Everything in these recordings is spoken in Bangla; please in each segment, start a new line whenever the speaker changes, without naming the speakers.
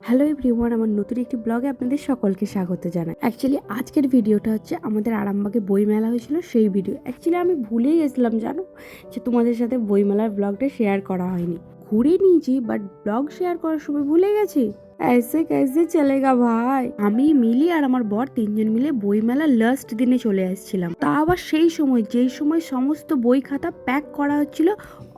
হ্যালো এভরিওয়ান, আমার নতুন একটি ব্লগে আপনাদের সকলকে স্বাগত জানাই। অ্যাকচুয়ালি আজকের ভিডিওটা হচ্ছে আমাদের আরামবাগে বইমেলা হয়েছিল সেই ভিডিও। অ্যাকচুয়ালি আমি ভুলেই গেছিলাম জানো, যে তোমাদের সাথে বইমেলার ব্লগটা শেয়ার করা হয়নি। ঘুরে নিয়েছি বাট ব্লগ শেয়ার করার সময় ভুলে গেছি। ऐसे कैसे চলেগা ভাই। আমি মিলি আর আমার বর তিনজন মিলে বইমেলা লাস্ট দিনে চলে আসছিলাম, তা আবার সেই সময় যেই সময় সমস্ত বই খাতা প্যাক করা হচ্ছিল।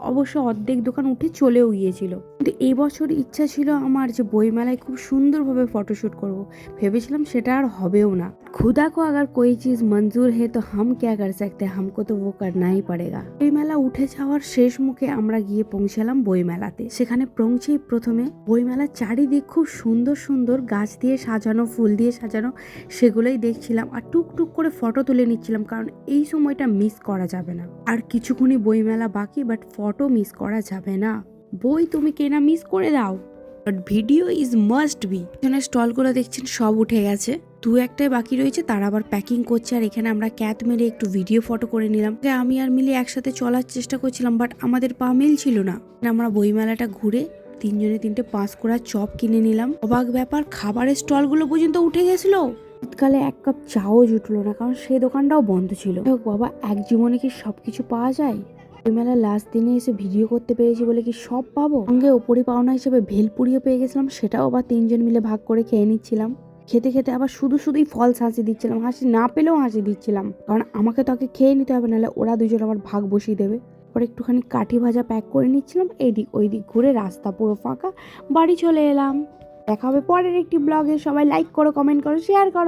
অবশ্য অর্ধেক দোকান উঠে চলেও গিয়েছিল। কিন্তু এবছর ইচ্ছা ছিল আমার যে বইমেলায় খুব সুন্দরভাবে ফটোশ্যুট করব। ভেবেছিলাম সেটা আর হবেও না। खुदा को अगर कोई चीज मंजूर है तो हम क्या कर सकते हैं, हमको तो वो करना ही पड़ेगा। বইমেলা উঠে যাওয়ার শেষ মুখে আমরা গিয়ে পৌঁছালাম বইমেলাতে। সেখানে পৌঁছেই প্রথমে বইমেলার চারিদিক খুব সুন্দর সুন্দর গাছ দিয়ে সাজানো, ফুল দিয়ে সাজানো, সেগুলোই দেখছিলাম আর টুকটুক করে ফটো তুলে নিচ্ছিলাম, কারণ এই সময়টা মিস করা যাবে না। আর কিছুক্ষণই বইমেলা বাকি, বাট ফটো মিস করা যাবে না। বই তুমি কেনা মিস করে দাও, but video is must be. এখানে স্টলগুলো দেখছেন সব উঠে গেছে, দু একটাই বাকি রয়েছে, তারা আবার প্যাকিং করছে। আর এখানে আমরা ক্যাট মেরে একটু ভিডিও ফটো করে নিলাম। আমি আর মিলি একসাথে চলার চেষ্টা করছিলাম, বাট আমাদের পা মিলছিল না। আমরা বইমেলাটা ঘুরে তিনজনে তিনটে 5 কোড়া চপ কিনে নিলাম। অবাক ব্যাপার, খাবারের স্টলগুলো পর্যন্ত উঠে গেছিল। শীতকালে এক কাপ চাও জুটলো না, কারণ সেই দোকানটাও বন্ধ ছিল। বাবা, এক জীবনে কি সবকিছু পাওয়া যায়? বইমেলার লাস্ট দিনে এসে ভিডিও করতে পেরেছি বলে কি সব পাবো? সঙ্গে ওপরি পাওনা হিসেবে ভেলপুরিও পেয়ে গেছিলাম, সেটাও আবার তিনজন মিলে ভাগ করে খেয়ে নিচ্ছিলাম। খেতে খেতে আবার শুধুই ফলস হাসি দিচ্ছিলাম, হাসি না পেলেও হাসি দিচ্ছিলাম, কারণ আমাকে তো আগে খেয়ে নিতে হবে, নাহলে ওরা দুজন আমার ভাগ বসিয়ে দেবে। পরে একটুখানি কাঠি ভাজা প্যাক করে নিচ্ছিলাম। এইদিক ওইদিক ঘুরে রাস্তা পুরো ফাঁকা, বাড়ি চলে এলাম। দেখা হবে পরের একটি ব্লগে। সবাই লাইক করো, কমেন্ট করো, শেয়ার করো।